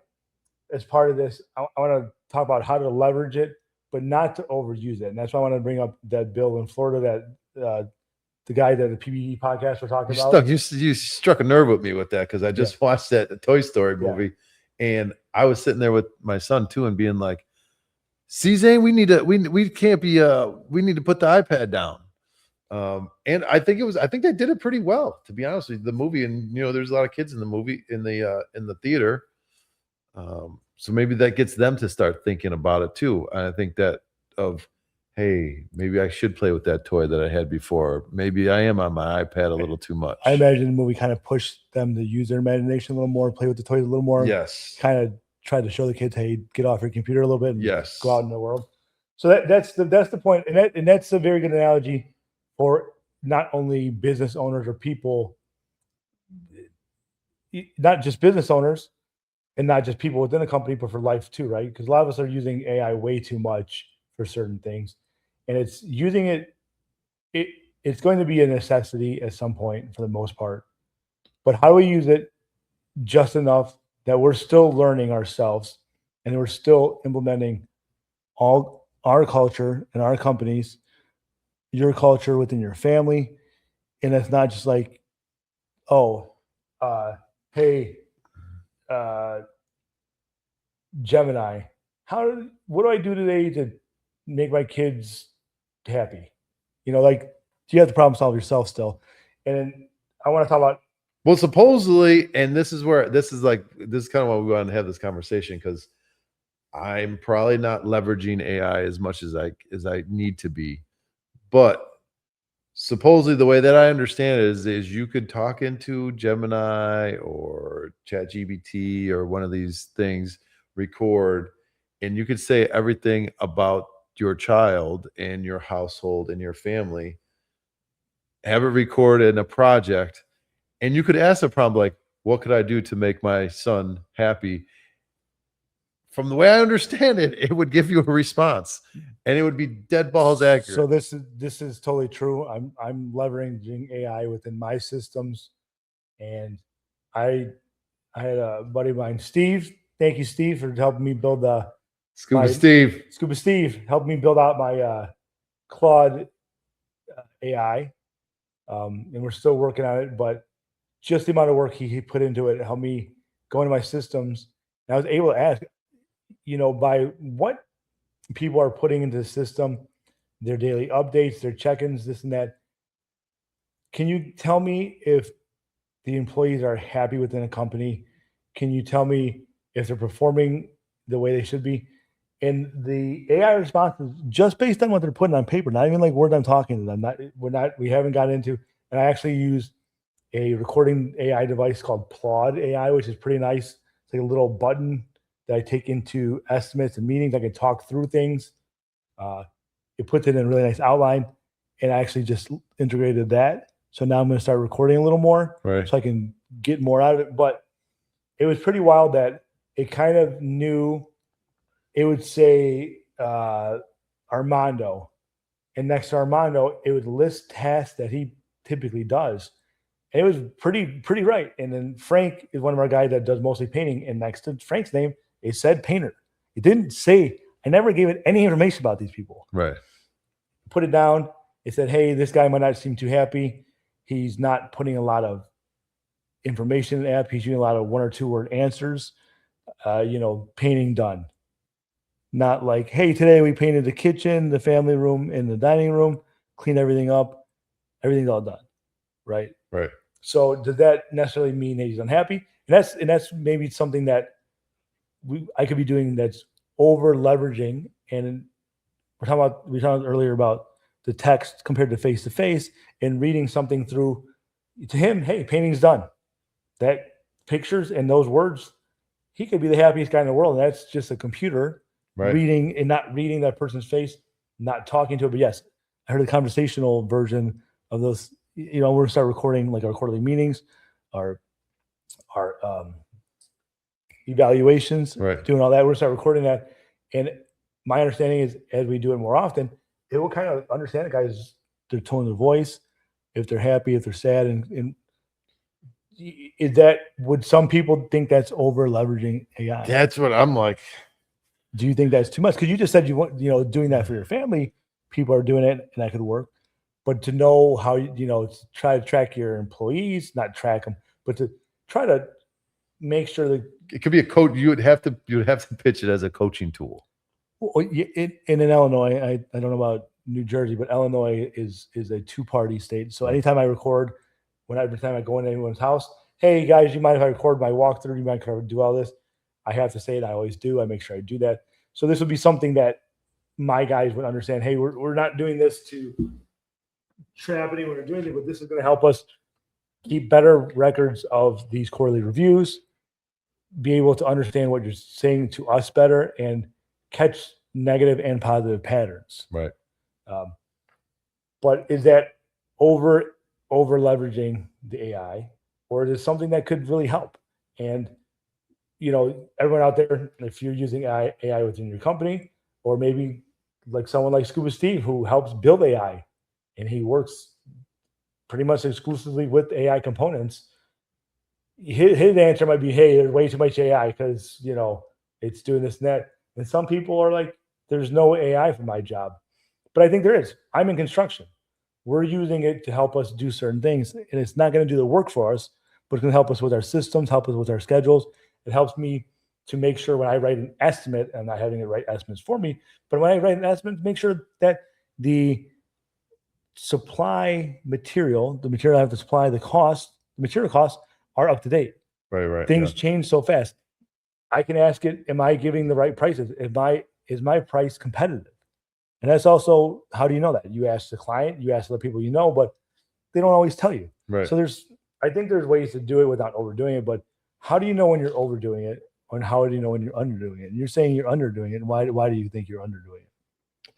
as part of this, I want to talk about how to leverage it, but not to overuse it. And that's why I want to bring up that bill in Florida that the guy that the PBD podcast we're talking about.
You struck a nerve with me with that, because I just watched the Toy Story movie, and I was sitting there with my son too, and being like, "See, Zane, we need to put the iPad down." And I think they did it pretty well, to be honest with you, the movie. And there's a lot of kids in the movie in the theater, so maybe that gets them to start thinking about it too. And I think that hey, maybe I should play with that toy that I had before. Maybe I am on my iPad a little too much.
I imagine the movie kind of pushed them to use their imagination a little more, play with the toys a little more.
Yes.
Kind of tried to show the kids, hey, get off your computer a little bit and go out in the world. So that's the point. And that's a very good analogy for not only business owners or people, not just business owners and not just people within a company, but for life too, right? Because a lot of us are using AI way too much for certain things. And it's going to be a necessity at some point for the most part. But how do we use it just enough that we're still learning ourselves and we're still implementing all our culture in our companies, your culture within your family? And it's not just like, hey, Gemini, what do I do today to make my kids happy? You have to problem solve yourself still. And I want to talk about,
well, supposedly, and this is kind of why we want to have this conversation, because I'm probably not leveraging AI as much as I need to be, but supposedly the way that I understand it is you could talk into Gemini or ChatGPT or one of these things, record, and you could say everything about your child and your household and your family, have it recorded in a project, and you could ask the problem like, what could I do to make my son happy? From the way I understand it, it would give you a response, and it would be dead balls accurate.
So this is totally true. I'm leveraging AI within my systems, and I I had a buddy of mine, Steve. Thank you, Steve, for helping me build
Scuba Steve.
Scuba Steve helped me build out my Claude AI, and we're still working on it. But just the amount of work he put into it helped me go into my systems. And I was able to ask, by what people are putting into the system, their daily updates, their check-ins, this and that. Can you tell me if the employees are happy within a company? Can you tell me if they're performing the way they should be? And the AI response is just based on what they're putting on paper, not even like words I'm talking to them. We haven't got into, and I actually use a recording AI device called Plod AI, which is pretty nice. It's like a little button that I take into estimates and meetings. I can talk through things. It puts it in a really nice outline, and I actually just integrated that. So now I'm going to start recording a little more,
Right.
so I can get more out of it. But it was pretty wild that it kind of knew. It would say Armando, and next to Armando, it would list tasks that he typically does. And it was pretty right. And then Frank is one of our guys that does mostly painting, and next to Frank's name, it said painter. It didn't say. I never gave it any information about these people.
Right.
Put it down. It said, hey, this guy might not seem too happy. He's not putting a lot of information in the app. He's using a lot of 1 or 2 word answers. Painting done. Not like, hey, today we painted the kitchen, the family room, and the dining room, cleaned everything up. Everything's all done. Right.
Right.
So does that necessarily mean that he's unhappy? And that's maybe something that I could be doing that's over leveraging. And we talked earlier about the text compared to face and reading something through to him. Hey, painting's done. That pictures and those words, he could be the happiest guy in the world. And that's just a computer reading and not reading that person's face, not talking to it. But yes, I heard a conversational version of those. We're gonna start recording like our quarterly meetings, our evaluations, doing all that. We're gonna start recording that. And my understanding is, as we do it more often, it will kind of understand the guys, their tone of their voice, if they're happy, if they're sad, and is that, would some people think that's over leveraging AI?
That's what I'm like.
Do you think that's too much? Because you just said you want, doing that for your family, people are doing it, and that could work. But to know how, try to track your employees, not track them, but to try to make sure that
it could be a coach. You would have to pitch it as a coaching tool.
Well, in Illinois, I don't know about New Jersey, but Illinois is a 2-party state. So anytime I record, every time I go into anyone's house, hey guys, you mind if I record my walkthrough? You mind if I do all this? I have to say it. I always do. I make sure I do that. So this would be something that my guys would understand. Hey, we're not doing this to trap anyone or do anything, but this is going to help us keep better records of these quarterly reviews, be able to understand what you're saying to us better, and catch negative and positive patterns.
Right.
But is that over leveraging the AI, or is it something that could really help? And everyone out there, if you're using AI within your company, or maybe like someone like Scuba Steve who helps build AI, and he works pretty much exclusively with AI components, his answer might be, hey, there's way too much AI because it's doing this and that. And some people are like, there's no AI for my job. But I think there is. I'm in construction. We're using it to help us do certain things. And it's not going to do the work for us, but it's going to help us with our systems, help us with our schedules. It helps me to make sure when I write an estimate, I'm not having it write estimates for me, but when I write an estimate, make sure that the supply material, the material I have to supply, the material costs are up to date.
Right.
Things change so fast. I can ask it, am I giving the right prices? Is my price competitive? And that's also, how do you know that? You ask the client, you ask other people you know, but they don't always tell you.
Right.
So I think there's ways to do it without overdoing it, but how do you know when you're overdoing it, and how do you know when you're underdoing it? And you're saying you're underdoing it. And why do you think you're underdoing it?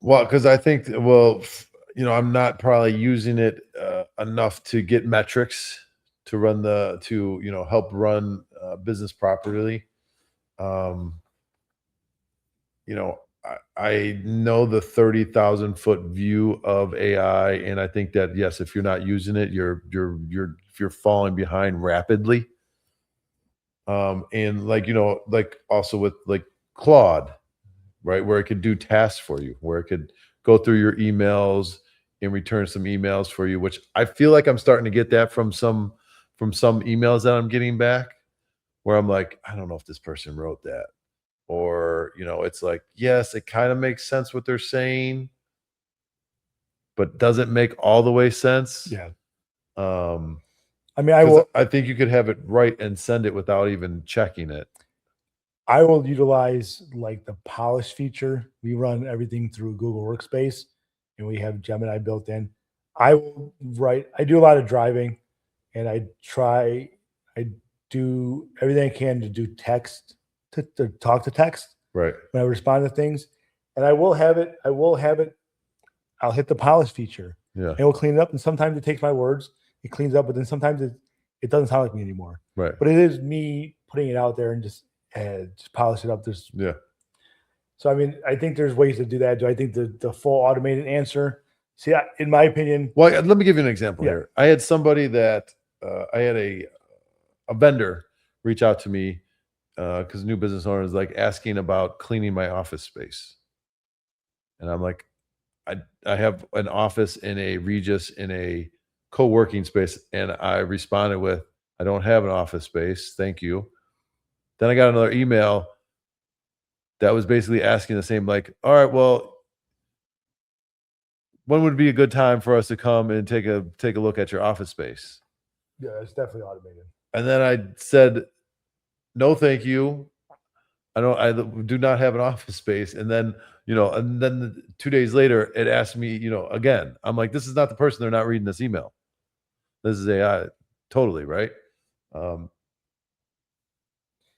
Well, because I think, I'm not probably using it enough to get metrics to help run business properly. Um, I know the 30,000 foot view of AI, and I think that, yes, if you're not using it, you're falling behind rapidly. And like also with like Claude, right, where it could do tasks for you, where it could go through your emails and return some emails for you, which I feel like I'm starting to get that from some emails that I'm getting back, where I'm like, I don't know if this person wrote that. Or, it's like, yes, it kind of makes sense what they're saying, but doesn't make all the way sense.
Yeah.
I mean, I think you could have it right and send it without even checking it.
I will utilize like the polish feature. We run everything through Google Workspace, and we have Gemini built in. I do a lot of driving, and I do everything I can to do text, to talk to text.
Right.
When I respond to things. And I'll hit the polish feature.
Yeah.
And it will clean it up. And sometimes it takes my words, it cleans up, but then sometimes it doesn't sound like me anymore.
Right.
But it is me putting it out there and just polish it up.
Yeah.
So, I mean, I think there's ways to do that. Do I think the full automated answer? See, in my opinion.
Well, let me give you an example here. I had somebody that I had a vendor reach out to me because new business owner is like asking about cleaning my office space. And I'm like, I have an office in a Regis in a co-working space. And I responded with, I don't have an office space. Thank you. Then I got another email that was basically asking the same, like, all right, well, when would be a good time for us to come and take a look at your office space?
Yeah, it's definitely automated.
And then I said, no, thank you. I do not have an office space. And then, 2 days later, it asked me, again. I'm like, this is not the person. They're not reading this email. This is AI, totally, right?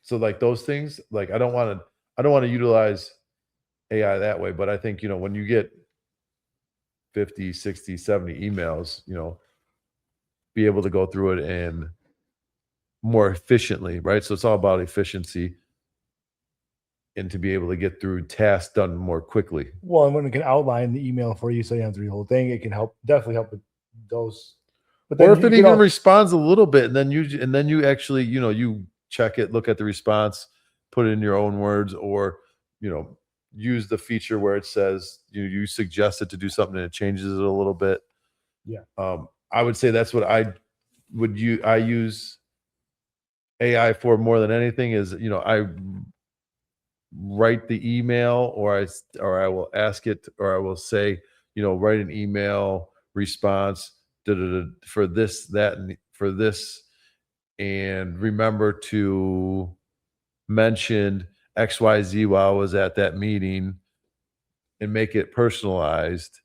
So like those things, like I don't want to utilize AI that way. But I think, when you get 50, 60, 70 emails, be able to go through it and more efficiently, right? So it's all about efficiency. And to be able to get through tasks done more quickly.
Well, and when it can outline the email for you, so you don't have to read the whole thing, it can definitely help with those.
But or if it even responds a little bit, and then you actually, you check it, look at the response, put it in your own words, or use the feature where it says you suggest it to do something and it changes it a little bit.
Yeah.
I would say that's what I use AI for more than anything is, I write the email or I will ask it, or I will say, write an email response for this, that, and for this, and remember to mention XYZ while I was at that meeting, and make it personalized,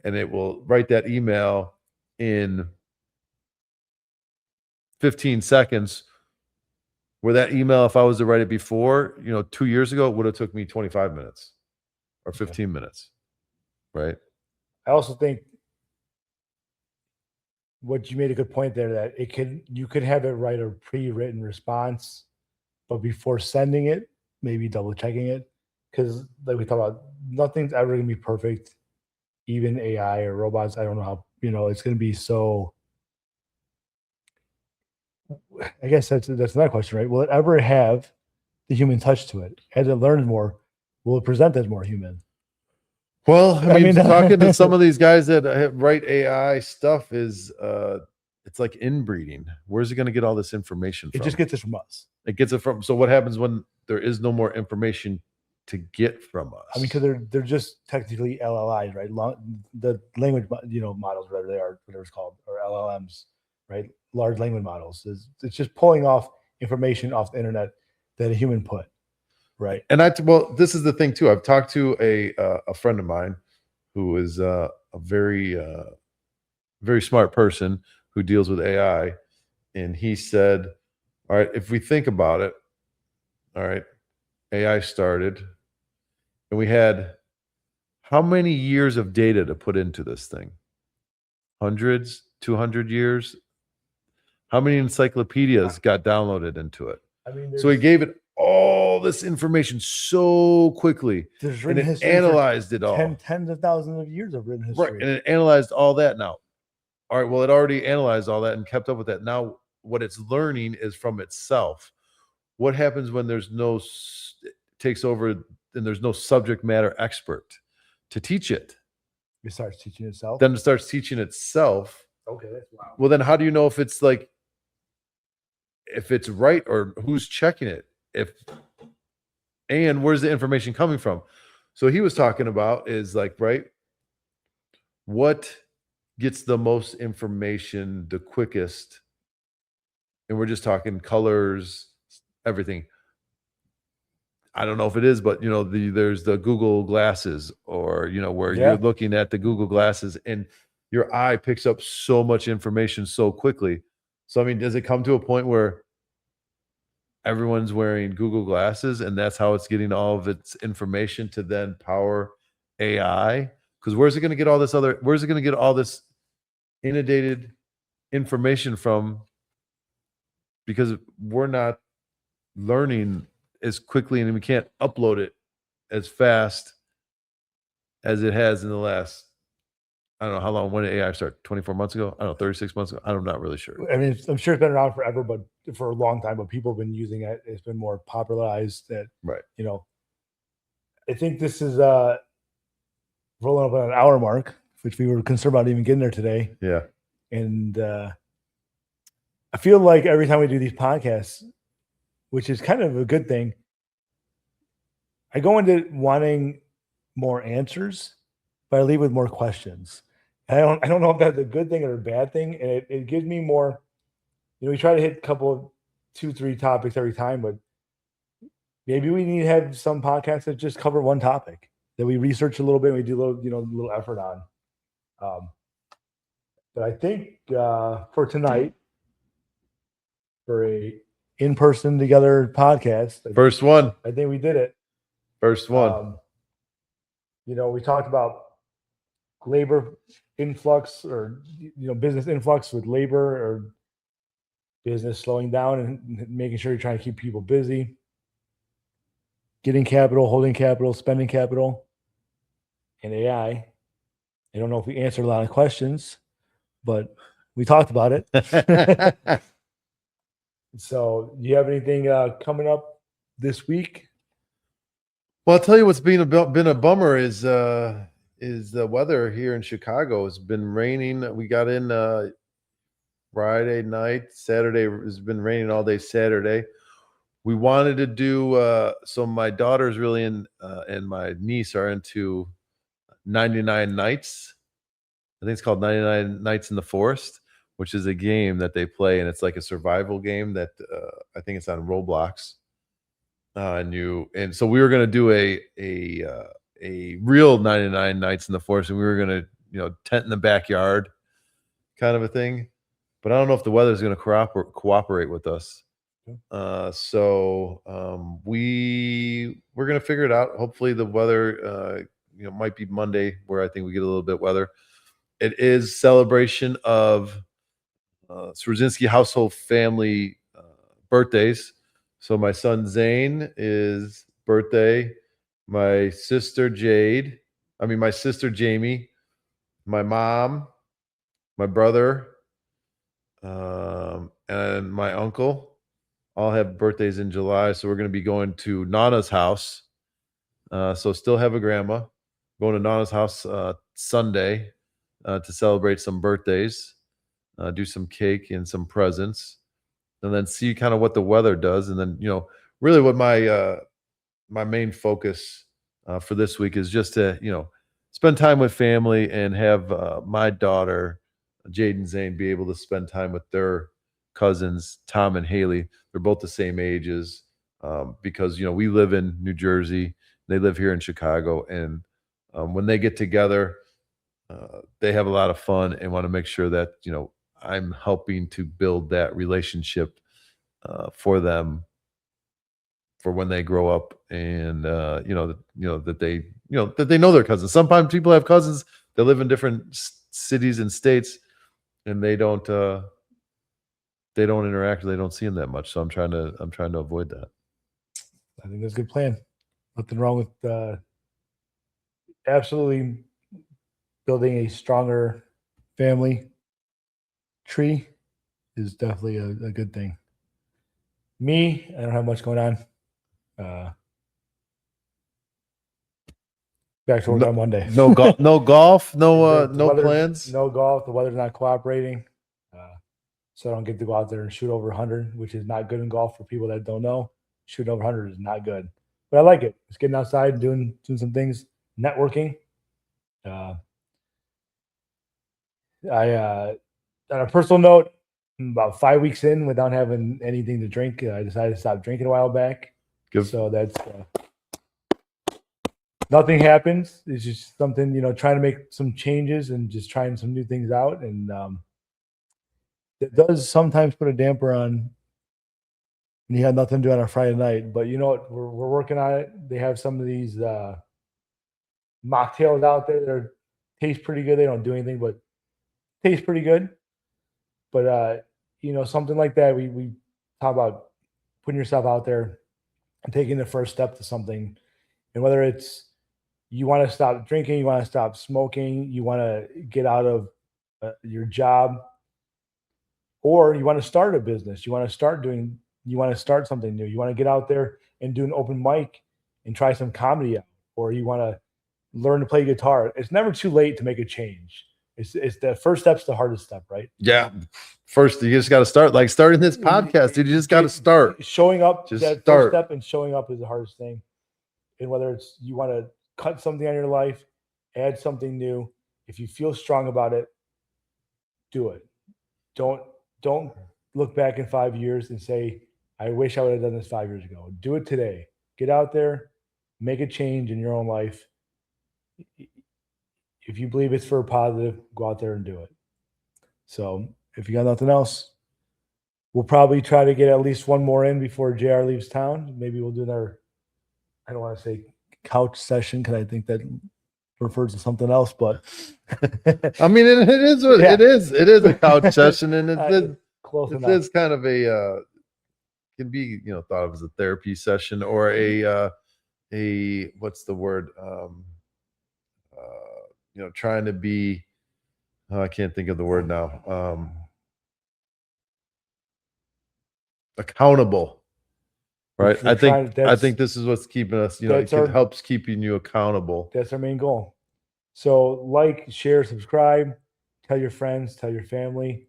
and it will write that email in 15 seconds. Where that email, if I was to write it before, 2 years ago, it would have took me 25 minutes or 15 minutes. Right.
I also think what you made a good point there, that you could have it write a pre-written response, but before sending it, maybe double checking it. Because like we talked about, nothing's ever going to be perfect. Even AI or robots, I don't know how, it's going to be so. I guess that's another question, right? Will it ever have the human touch to it? As it learns more, will it present as more human?
Well, I mean talking to some of these guys that write AI stuff is, it's like inbreeding. Where's it going to get all this information from?
It just gets it from us.
It gets it from. So what happens when there is no more information to get from us?
I mean, because they're just technically LLIs, right? The language, models, whatever they are, whatever it's called, or LLMs, right? Large language models. It's just pulling off information off the internet that a human put. Right.
And this is the thing too. I've talked to a friend of mine who is a very very smart person who deals with AI, and he said, "All right, if we think about it, all right, AI started, and we had how many years of data to put into this thing? Hundreds, 200 years? How many encyclopedias got downloaded into it?"
I mean,
So he gave it all this information so quickly,
there's
and
written
it
history
analyzed it
for
all.
tens of thousands of years of written
Right,
history.
and it analyzed all that now. All right, well, it already analyzed all that and kept up with that. Now, what it's learning is from itself. What happens when there's no takes over and there's no subject matter expert to teach it?
It starts teaching itself.
Then it starts teaching itself.
Okay, that's wow.
Well, then how do you know if it's like if it's right or who's checking it? And where's the information coming from? So he was talking about is like, right, what gets the most information the quickest? And we're just talking colors, everything. I don't know if it is, but there's the Google glasses, or where you're looking at the Google glasses and your eye picks up so much information so quickly. So I mean, does it come to a point where everyone's wearing Google glasses and that's how it's getting all of its information to then power AI? Because where's it going to get all this inundated information from? Because we're not learning as quickly and we can't upload it as fast as it has in the last, I don't know how long. When did AI start? 24 months ago? I don't know, 36 months ago. I'm not really sure.
I mean, I'm sure it's been around forever, but for a long time, but people have been using it. It's been more popularized that,
Right.
I think this is rolling up on an hour mark, which we were concerned about even getting there today.
Yeah.
And I feel like every time we do these podcasts, which is kind of a good thing, I go into wanting more answers, but I leave with more questions. And I don't know if that's a good thing or a bad thing. And it gives me more, we try to hit a couple of 2-3 topics every time, but maybe we need to have some podcasts that just cover one topic that we research a little bit and we do a little effort on. But I think for tonight, for a in-person together podcast,
First one.
I think we did it.
First one.
We talked about labor influx or business influx with labor or business slowing down and making sure you're trying to keep people busy, getting capital, holding capital, spending capital, and AI. I don't know if we answered a lot of questions, but we talked about it. So do you have anything coming up this week?
Well, I'll tell you what's been a bummer is the weather here in Chicago. It's been raining. We got in Friday night. Saturday has been raining all day Saturday. We wanted to do so my daughter's really in and my niece are into 99 Nights. I think it's called 99 Nights in the Forest, which is a game that they play, and it's like a survival game that I think it's on Roblox. And so we were going to do a real 99 Nights in the Forest, and we were going to tent in the backyard kind of a thing. But I don't know if the weather is going to cooperate with us. So we're going to figure it out. Hopefully the weather might be Monday where I think we get a little bit weather. It is celebration of Swarzinski household family birthdays. So my son Zane is birthday, my sister Jamie, my mom, my brother, and my uncle all have birthdays in July. So we're going to be going to Nana's house. So still have a grandma. Going to Nana's house Sunday to celebrate some birthdays, do some cake and some presents, and then see kind of what the weather does. And then, really what my main focus for this week is just to, spend time with family and have my daughter, Jade and Zane, be able to spend time with their cousins, Tom and Haley. They're both the same ages. because we live in New Jersey, they live here in Chicago, and when they get together, they have a lot of fun and want to make sure that I'm helping to build that relationship for them for when they grow up, and that they know their cousins. Sometimes people have cousins that live in different cities and states, and they don't interact, or they don't see them that much. So I'm trying to avoid that.
I think that's a good plan. Nothing wrong with absolutely building a stronger family tree is definitely a good thing. Me, I don't have much going on. Back to work on Monday.
No golf, no
weather,
plans.
No golf. The weather's not cooperating, so I don't get to go out there and shoot over 100, which is not good in golf for people that don't know. Shooting over 100 is not good, but I like it. It's getting outside and doing some things, networking. On a personal note, about 5 weeks in, without having anything to drink, I decided to stop drinking a while back.
Good.
So that's nothing happens. It's just something, trying to make some changes and just trying some new things out. And it does sometimes put a damper on when you have nothing to do on a Friday night. But you know what? We're working on it. They have some of these mocktails out there that taste pretty good. They don't do anything, but taste pretty good. But something like that, we talk about putting yourself out there and taking the first step to something. And whether it's you want to stop drinking, you want to stop smoking, you want to get out of your job, or you want to start a business, you want to start something new, you want to get out there and do an open mic and try some comedy out, or you want to learn to play guitar. It's never too late to make a change. It's the first step's the hardest step, right?
Yeah. First, you just got to start. Like starting this podcast, dude, you just got to start.
Showing up,
just
that
start.
First step and showing up is the hardest thing. And whether it's you want to cut something out of your life, add something new, if you feel strong about it, do it. Don't look back in 5 years and say, I wish I would have done this 5 years ago. Do it today. Get out there, make a change in your own life. If you believe it's for a positive, go out there and do it. So if you got nothing else, we'll probably try to get at least one more in before JR leaves town. Maybe we'll do another, I don't want to say couch session because I think that refers to something else, but
I mean, it is what it is. It is a couch session, and it is kind of a can be thought of as a therapy session or a what's the word? Trying to be. Oh, I can't think of the word now. Accountable. Right. I think this is what's keeping us, it helps keeping you accountable.
That's our main goal. So like, share, subscribe, tell your friends, tell your family.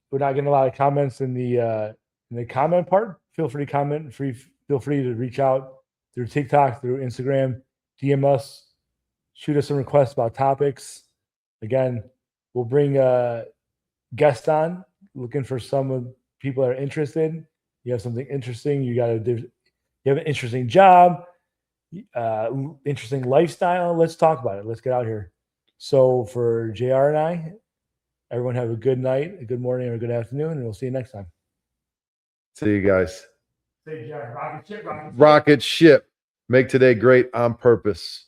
We're not getting a lot of comments in the comment part. Feel free to comment. Feel free to reach out through TikTok, through Instagram, DM us, shoot us some requests about topics. Again, we'll bring guests on, looking for some of people that are interested. You have something interesting. You have an interesting job, interesting lifestyle. Let's talk about it. Let's get out here. So for JR and I, everyone have a good night, a good morning, or a good afternoon, and we'll see you next time.
See you guys.
Say JR, rocket ship,
rocket ship. Make today great on purpose.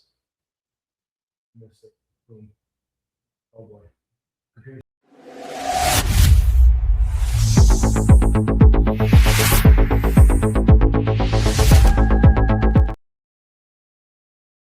Oh boy.